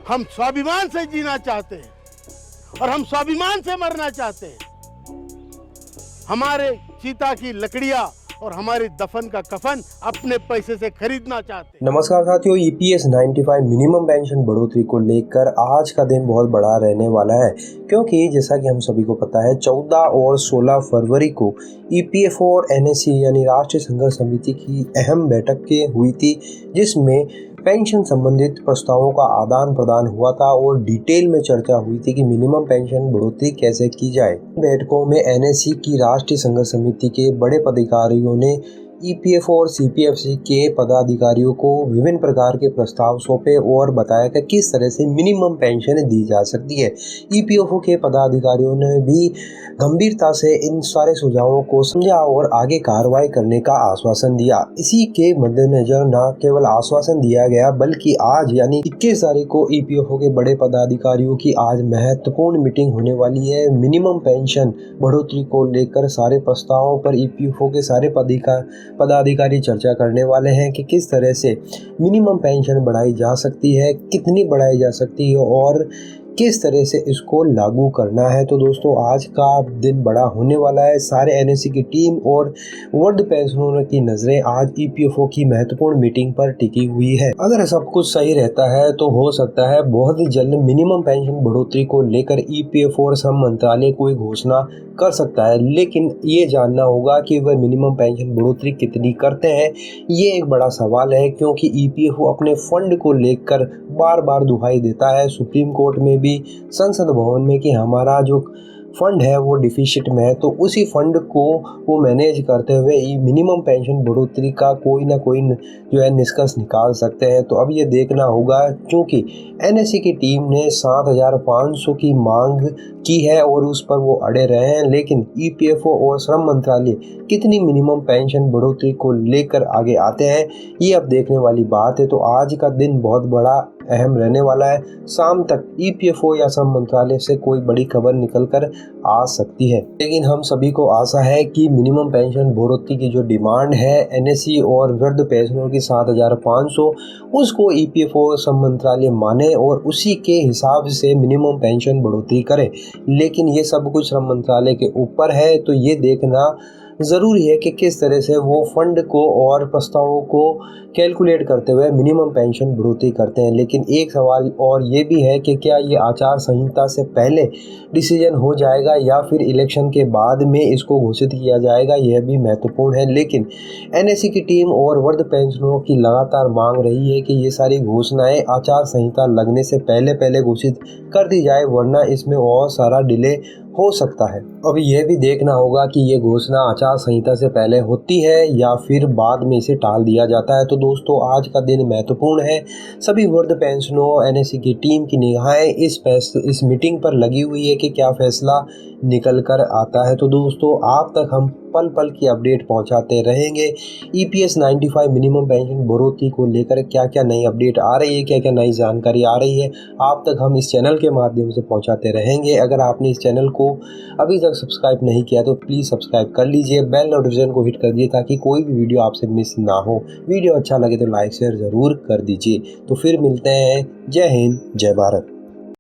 हम स्वाभिमान से जीना चाहते हैं और हम स्वाभिमान से मरना चाहते हैं। हमारे चीता की लकड़ियां और हमारी दफन का कफन अपने पैसे से खरीदना चाहते हैं। नमस्कार साथियों, EPS 95 मिनिमम पेंशन बढ़ोतरी को लेकर आज का दिन बहुत बड़ा रहने वाला है, क्योंकि जैसा कि हम सभी को पता है 14 और 16 फरवरी को EPFO और NSC यानी राष्ट्रीय संघर्ष समिति की अहम बैठक हुई थी, जिसमें पेंशन संबंधित प्रस्तावों का आदान प्रदान हुआ था और डिटेल में चर्चा हुई थी कि मिनिमम पेंशन बढ़ोतरी कैसे की जाए। बैठकों में NSC की राष्ट्रीय संघर्ष समिति के बड़े पदाधिकारियों ने EPFO और CPFC के पदाधिकारियों को विभिन्न प्रकार के प्रस्ताव सौंपे और बताया कि किस तरह से मिनिमम पेंशन दी जा सकती है। EPFO के पदाधिकारियों ने भी गंभीरता से इन सारे सुझावों को समझा और आगे कार्रवाई करने का आश्वासन दिया। इसी के मद्देनजर न केवल आश्वासन दिया गया, बल्कि आज यानी 21 तारीख को EPFO के बड़े पदाधिकारियों की आज महत्वपूर्ण मीटिंग होने वाली है। मिनिमम पेंशन बढ़ोतरी को लेकर सारे प्रस्तावों पर EPFO के सारे पदाधिकारी चर्चा करने वाले हैं कि किस तरह से मिनिमम पेंशन बढ़ाई जा सकती है, कितनी बढ़ाई जा सकती है और किस तरह से इसको लागू करना है। तो दोस्तों, आज का दिन बड़ा होने वाला है। सारे NSC की टीम और वृद्ध पेंशनरों की नज़रें आज EPFO की महत्वपूर्ण मीटिंग पर टिकी हुई है। अगर सब कुछ सही रहता है तो हो सकता है बहुत ही जल्द मिनिमम पेंशन बढ़ोतरी को लेकर EPFO और श्रम मंत्रालय कोई घोषणा कर सकता है, लेकिन ये जानना होगा कि वह मिनिमम पेंशन बढ़ोतरी कितनी करते हैं। ये एक बड़ा सवाल है, क्योंकि EPFO अपने फंड को लेकर बार बार दुहाई देता है सुप्रीम कोर्ट में भी, संसद भवन में, कि हमारा जो फंड है वो डिफिसिट में है। तो उसी फंड को वो मैनेज करते हुए मिनिमम पेंशन बढ़ोतरी का कोई ना कोई जो है निष्कर्ष निकाल सकते हैं। तो अब ये देखना होगा, क्योंकि NSC की टीम ने 7,500 की मांग की है और उस पर वो अड़े रहे हैं, लेकिन EPFO और श्रम मंत्रालय कितनी मिनिमम पेंशन बढ़ोतरी को लेकर आगे आते हैं, ये अब देखने वाली बात है। तो आज का दिन बहुत बड़ा अहम रहने वाला है। शाम तक EPFO या श्रम मंत्रालय से कोई बड़ी खबर निकल कर आ सकती है, लेकिन हम सभी को आशा है कि मिनिमम पेंशन बढ़ोतरी की जो डिमांड है NSC और वृद्ध पेंशनरों की 7,500, उसको EPFO और श्रम मंत्रालय माने और उसी के हिसाब से मिनिमम पेंशन बढ़ोतरी करे। लेकिन ये सब कुछ श्रम मंत्रालय के ऊपर है, तो ये देखना ज़रूरी है कि किस तरह से वो फंड को और प्रस्तावों को कैलकुलेट करते हुए मिनिमम पेंशन बढ़ोतरी करते हैं। लेकिन एक सवाल और ये भी है कि क्या ये आचार संहिता से पहले डिसीजन हो जाएगा या फिर इलेक्शन के बाद में इसको घोषित किया जाएगा, यह भी महत्वपूर्ण है। लेकिन NSC की टीम और वृद्ध पेंशनरों की लगातार मांग रही है कि ये सारी घोषणाएं आचार संहिता लगने से पहले घोषित कर दी जाए, वरना इसमें और सारा डिले हो सकता है। अब यह भी देखना होगा कि ये घोषणा आचार संहिता से पहले होती है या फिर बाद में इसे टाल दिया जाता है। तो दोस्तों, आज का दिन महत्वपूर्ण है। सभी वृद्ध पेंशनरों NSC की टीम की निगाहें इस मीटिंग पर लगी हुई है कि क्या फैसला निकल कर आता है। तो दोस्तों, आप तक हम पल पल की अपडेट पहुंचाते रहेंगे। EPS 95 मिनिमम पेंशन बढ़ोतरी को लेकर क्या क्या नई अपडेट आ रही है, क्या क्या नई जानकारी आ रही है, आप तक हम इस चैनल के माध्यम से पहुंचाते रहेंगे। अगर आपने इस चैनल को अभी तक सब्सक्राइब नहीं किया तो प्लीज़ सब्सक्राइब कर लीजिए, बेल नोटिफिकेशन को हिट कर दीजिए ताकि कोई भी वीडियो आपसे मिस ना हो। वीडियो अच्छा लगे तो लाइक शेयर ज़रूर कर दीजिए। तो फिर मिलते हैं। जय हिंद, जय भारत।